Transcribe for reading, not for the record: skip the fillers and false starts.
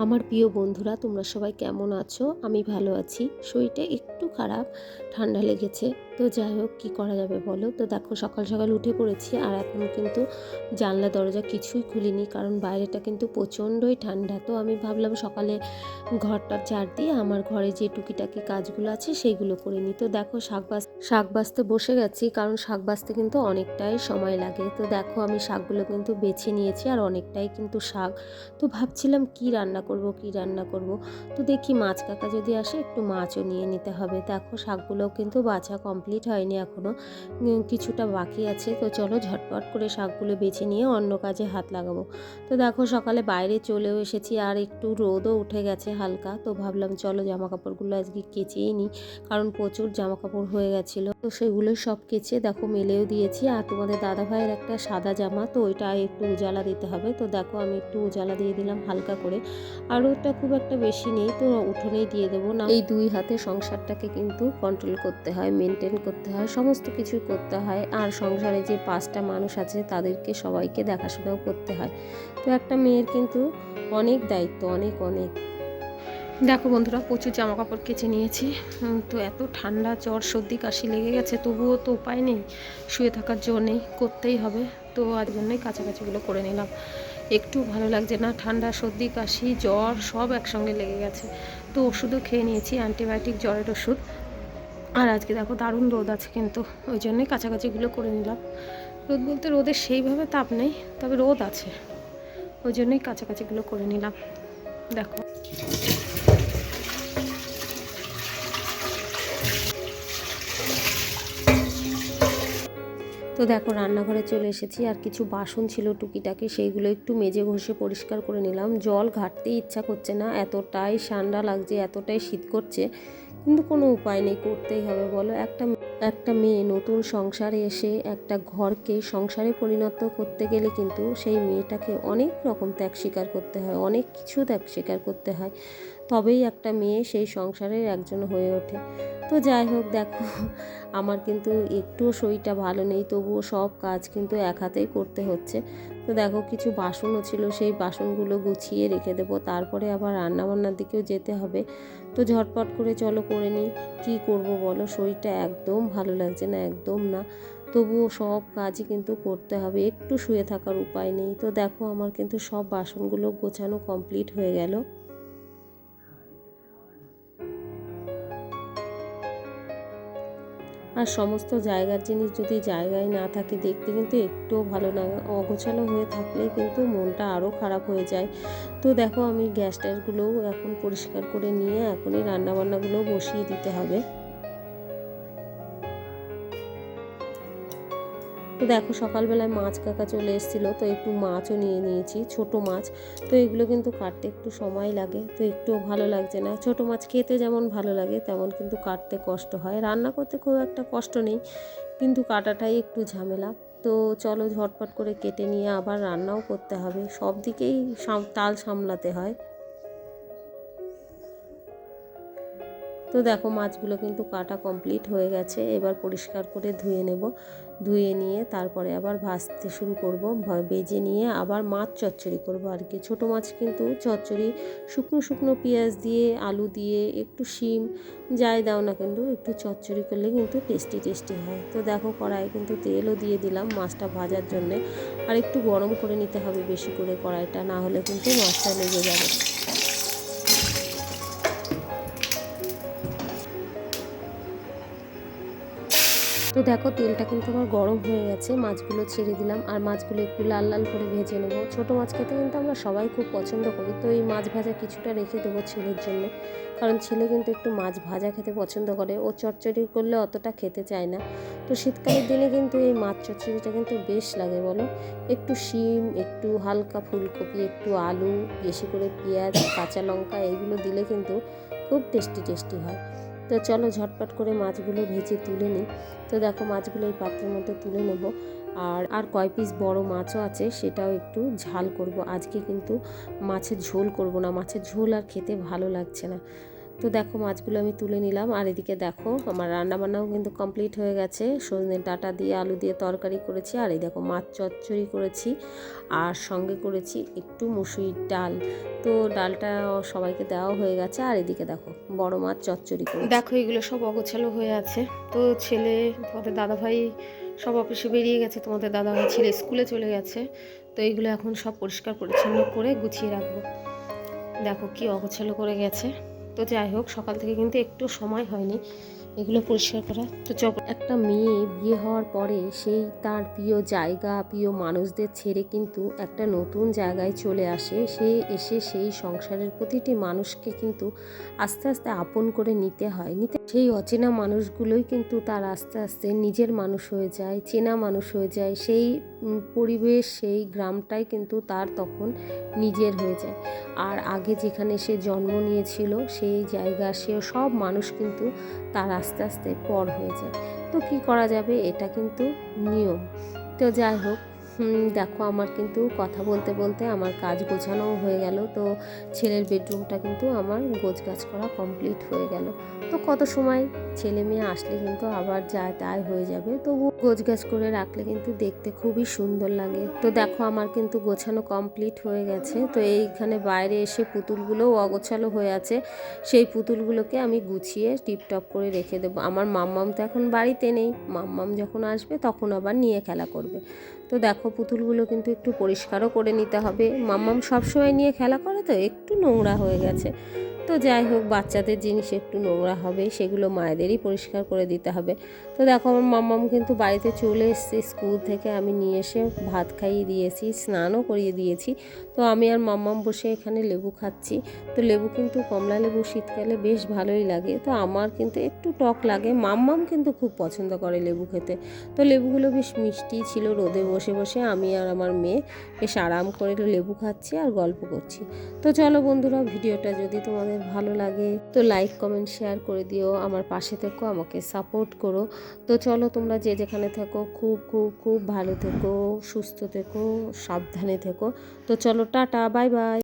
আমার প্রিয় বন্ধুরা, তোমরা সবাই কেমন আছো? আমি ভালো আছি। শরীরটা একটু খারাপ, ঠান্ডা লেগেছে। তো যাই হোক, কী করা যাবে বলো? তো দেখো, সকাল সকাল উঠে পড়েছি আর এখন কিন্তু জানলা দরজা কিছুই খুলিনি, কারণ বাইরেটা কিন্তু প্রচণ্ডই ঠান্ডা। তো আমি ভাবলাম সকালে ঘরটা ঝাড় দিয়ে আমার ঘরে যে টুকিটাকি কাজগুলো আছে সেইগুলো করে নিই। তো দেখো, শাক বাছতে বসে গেছি, কারণ শাক বাছতে কিন্তু অনেকটাই সময় লাগে। তো দেখো, আমি শাকগুলো কিন্তু বেছে নিয়েছি আর অনেকটাই কিন্তু শাক। তো ভাবছিলাম কি রান্না করব। তো দেখি মাছ কাকা যদি আসে, একটু মাছও নিয়ে নিতে হবে। দেখো, শাকগুলোও কিন্তু বাছা কমপ্লিট হয়নি এখনও, কিছুটা বাকি আছে। তো চলো ঝটপট করে শাকগুলো বেছে নিয়ে অন্য কাজে হাত লাগাবো। তো দেখো, সকালে বাইরে চলেও এসেছি আর একটু রোদও উঠে গেছে হালকা। তো ভাবলাম চলো জামা কাপড়গুলো আজকে কেচেই নিই, কারণ প্রচুর জামা কাপড় হয়ে গেছিলো। তো সেগুলো সব কেচে দেখো মেলেও দিয়েছি। আর তোমাদের দাদা ভাইয়ের একটা সাদা জামা, তো ওইটা একটু উজালা দিতে হবে। তো দেখো, আমি একটু উজালা দিয়ে দিলাম হালকা করে, আর ওটা খুব একটা বেশি নেই, তো উঠোনেই দিয়ে দেবো। না, এই দুই হাতে সংসারটাকে কিন্তু কন্ট্রোল করতে হয়, মেনটেন করতে হয়, সমস্ত কিছুই করতে হয়। আর সংসারে যে 5টা মানুষ আছে তাদেরকে সবাইকে দেখাশোনাও করতে হয়। তো একটা মেয়ের কিন্তু অনেক দায়িত্ব, অনেক অনেক। দেখো বন্ধুরা, প্রচুর জামা কাপড় কেচে নিয়েছি। তো এত ঠান্ডা, জ্বর সর্দি কাশি লেগে গেছে, তবুও তো উপায় নেই, শুয়ে থাকার জো নেই, করতেই হবে। তো আর জন্যই কাছাকাছিগুলো করে নিলাম। একটু ভালো লাগছে না, ঠান্ডা সর্দি কাশি জ্বর সব একসঙ্গে লেগে গেছে। তো ওষুধও খেয়ে নিয়েছি, অ্যান্টিবায়োটিক জ্বরের ওষুধ। আর আজকে দেখো দারুণ রোদ আছে, কিন্তু ওই জন্যই কাছাকাছিগুলো করে নিলাম। রোদ বলতে রোদের সেইভাবে তাপ নেই, তবে রোদ আছে, ওই জন্যই কাছাকাছিগুলো করে নিলাম। দেখো, তো দেখো রান্নাঘরে চলে এসেছি, আর কিছু বাসন ছিল টুকিটাকি, সেইগুলো একটু মেজে ঘষে পরিষ্কার করে নিলাম। জল ঘাটতেই ইচ্ছা করছে না, এতটাই ঠান্ডা লাগছে, এতটাই শীত করছে, কিন্তু কোনো উপায় নেই, করতেই হবে বলো। একটা মেয়ে নতুন সংসারে এসে একটা ঘরকে সংসারে পরিণত করতে গেলে কিন্তু সেই মেয়েটাকে অনেক রকম ত্যাগ স্বীকার করতে হয়, অনেক কিছু ত্যাগ স্বীকার করতে হয়, তবেই একটা মেয়ে সেই সংসারের একজন হয়ে ওঠে। তো যাই হোক, দেখো আমার কিন্তু একটুও শরীরটা ভালো নেই, তবুও সব কাজ কিন্তু এক হাতেই করতে হচ্ছে। তো দেখো, কিছু বাসনও ছিল, সেই বাসনগুলো গুছিয়ে রেখে দেবো, তারপরে আবার রান্নাবান্নার দিকেও যেতে হবে। তো ঝটপট করে চলো করে নিই। কী করব বলো, শরীরটা একদম ভালো লাগছে না, একদম না, তবুও সব কাজই কিন্তু করতে হবে, একটু শুয়ে থাকার উপায় নেই। তো দেখো, আমার কিন্তু সব বাসনগুলো গোছানো কমপ্লিট হয়ে গেল। আর সমস্ত জায়গার জিনিস যদি জায়গায় না থাকে, দেখতে কিন্তু একটুও ভালো না, অগোছালো হয়ে থাকলে কিন্তু মনটা আরও খারাপ হয়ে যায়। তো দেখো, আমি গ্যাস ট্যাসগুলোও এখন পরিষ্কার করে নিয়ে এখনই রান্নাবান্নাগুলো বসিয়ে দিতে হবে। তো দেখো, সকালবেলায় মাছ কাকা চলে এসেছিলো, তো একটু মাছও নিয়ে নিয়েছি, ছোট মাছ। তো এগুলো কিন্তু কাটতে একটু সময় লাগে, তো একটুও ভালো লাগছে না। ছোট মাছ খেতে যেমন ভালো লাগে, তেমন কিন্তু কাটতে কষ্ট হয়। রান্না করতে খুব একটা কষ্ট নেই, কিন্তু কাটাটাই একটু ঝামেলা। তো চলো ঝটপট করে কেটে নিয়ে আবার রান্নাও করতে হবে, সব দিকেই তাল সামলাতে হয়। তো দেখো, মাছগুলো কিন্তু কাটা কমপ্লিট হয়ে গেছে, এবার পরিষ্কার করে ধুয়ে নেব। ধুয়ে নিয়ে তারপরে আবার ভাজতে শুরু করব, ভেজে নিয়ে আবার মাছ চচ্চড়ি করব আর কি। ছোটো মাছ কিন্তু চচ্চড়ি শুকনো শুকনো পেঁয়াজ দিয়ে, আলু দিয়ে, একটু শিম যাই দাও না, কিন্তু একটু চচ্চড়ি করলে কিন্তু টেস্টি টেস্টি হয়। তো দেখো, কড়াইয়ে কিন্তু তেলও দিয়ে দিলাম মাছটা ভাজার জন্যে, আর একটু গরম করে নিতে হবে বেশি করে কড়াইটা, না হলে কিন্তু মাছটা লেগে যাবে। তো দেখো, তেলটা কিন্তু আমার গরম হয়ে গেছে, মাছগুলো ছেড়ে দিলাম, আর মাছগুলো একটু লাল লাল করে ভেজে নেবো। ছোটো মাছ খেতে কিন্তু আমরা সবাই খুব পছন্দ করি, তো এই মাছ ভাজা কিছুটা রেখে দেবো ছেলের জন্য, কারণ ছেলে কিন্তু একটু মাছ ভাজা খেতে পছন্দ করে, ও চচ্চড়ি করলে অতটা খেতে চায় না। তো শীতকালের দিনে কিন্তু এই মাছ চচ্চড়িটা কিন্তু বেশ লাগে বলো। একটু শিম, একটু হালকা ফুলকপি, একটু আলু, বেশি করে পেঁয়াজ, কাঁচা লঙ্কা, এগুলো দিলে কিন্তু খুব টেস্টি টেস্টি হয়। তো চলো ঝটপট করে মাছগুলো ভেজে তুলে নিই। তো দেখো, মাছগুলো এই পাত্রের মধ্যে তুলে নেব। আর কয় পিস বড় মাছও আছে, সেটাও একটু ঝাল করব আজকে, কিন্তু মাছের ঝোল করব না, মাছের ঝোল আর খেতে ভালো লাগছে না। তো দেখো মাছগুলো আমি তুলে নিলাম, আর এদিকে দেখো আমার রান্নাবান্নাও কিন্তু কমপ্লিট হয়ে গেছে। সজনে ডাঁটা দিয়ে আলু দিয়ে তরকারি করেছি, আর এই দেখো মাছ চচ্চড়ি করেছি, আর সঙ্গে করেছি একটু মুসুরির ডাল। তো ডালটা সবাইকে দেওয়া হয়ে গেছে, আর এদিকে দেখো বড় মাছ চচ্চড়ি করে দেখো এগুলো সব অগোছালো হয়ে আছে। তো ছেলে তোমাদের দাদাভাই সব অফিসে বেরিয়ে গেছে, তোমাদের দাদাভাই ছেলে স্কুলে চলে গেছে। তো এইগুলো এখন সব পরিষ্কার পরিচ্ছন্ন করে গুছিয়ে রাখবো। দেখো কি অগোছালো করে গেছে। তো যাই হোক, সকাল থেকে কিন্তু একটু সময় হয়নি এগুলো পরিষ্কার করা। তো একটা মেয়ে বিয়ে হওয়ার পরে সেই তার প্রিয় জায়গা, প্রিয় মানুষদের ছেড়ে কিন্তু একটা নতুন জায়গায় চলে আসে। সে এসে সেই সংসারের প্রতিটি মানুষকে কিন্তু আস্তে আস্তে আপন করে নিতে হয়। সেই অচেনা মানুষগুলোই কিন্তু তার আস্তে আস্তে নিজের মানুষ হয়ে যায়, চেনা মানুষ হয়ে যায়। সেই পরিবেশ, সেই গ্রামটাই কিন্তু তার তখন নিজের হয়ে যায়। আর আগে যেখানে সে জন্ম নিয়েছিল সেই জায়গা, সে সব মানুষ কিন্তু তার আস্তে আস্তে পর হয়ে যায়। তো কি করা যাবে, এটা কিন্তু নিয়ম। তো যাই হোক, দেখো আমার কিন্তু কথা বলতে বলতে আমার কাজ গোছানোও হয়ে গেল। তো ছেলের বেডরুমটা কিন্তু আমার গোছগাছ করা কমপ্লিট হয়ে গেল। তো কত সময় ছেলে মেয়ে আসলে কিন্তু আবার যায় তাই হয়ে যাবে, তবু গোছগাছ করে রাখলে কিন্তু দেখতে খুবই সুন্দর লাগে। তো দেখো আমার কিন্তু গোছানো কমপ্লিট হয়ে গেছে। তো এইখানে বাইরে এসে পুতুলগুলোও অগোছালো হয়ে আছে, সেই পুতুলগুলোকে আমি গুছিয়ে টিপটপ করে রেখে দেবো। আমার মাম্মাম তো এখন বাড়িতে নেই, মাম্মাম যখন আসবে তখন আবার নিয়ে খেলা করবে। তো দেখো পুতুলগুলো কিন্তু একটু পরিষ্কারও করে নিতে হবে। মাম্মাম সবসময় নিয়ে খেলা করে তো একটু নোংরা হয়ে গেছে। তো যাই হোক, বাচ্চাদের জিনিস একটু নোংরা হবে, সেগুলো মায়েদেরই পরিষ্কার করে দিতে হবে। তো দেখো আমার মাম্মাম কিন্তু বাড়িতে চলে এসেছে স্কুল থেকে, আমি নিয়ে এসে ভাত খাইয়ে দিয়েছি, স্নানও করিয়ে দিয়েছি। তো আমি আর মাম্মাম বসে এখানে লেবু খাচ্ছি। তো লেবু কিন্তু কমলা লেবু শীতকালে বেশ ভালোই লাগে। তো আমার কিন্তু একটু টক লাগে, মাম্মাম কিন্তু খুব পছন্দ করে লেবু খেতে। তো লেবুগুলো বেশ মিষ্টি ছিল। রোদে বসে বসে আমি আর আমার মেয়ে বেশ আরাম করে লেবু খাচ্ছি আর গল্প করছি। তো চলো বন্ধুরা, ভিডিওটা যদি তোমাদের ভালো লাগে তো লাইক কমেন্ট শেয়ার করে দিও, আমার পাশে থেকো, আমাকে সাপোর্ট করো। তো চলো তোমরা যে যেখানে থেকো খুব খুব খুব ভালো থেকো, সুস্থ থেকো, সাবধানে থেকো। তো চলো টাটা, বাই বাই।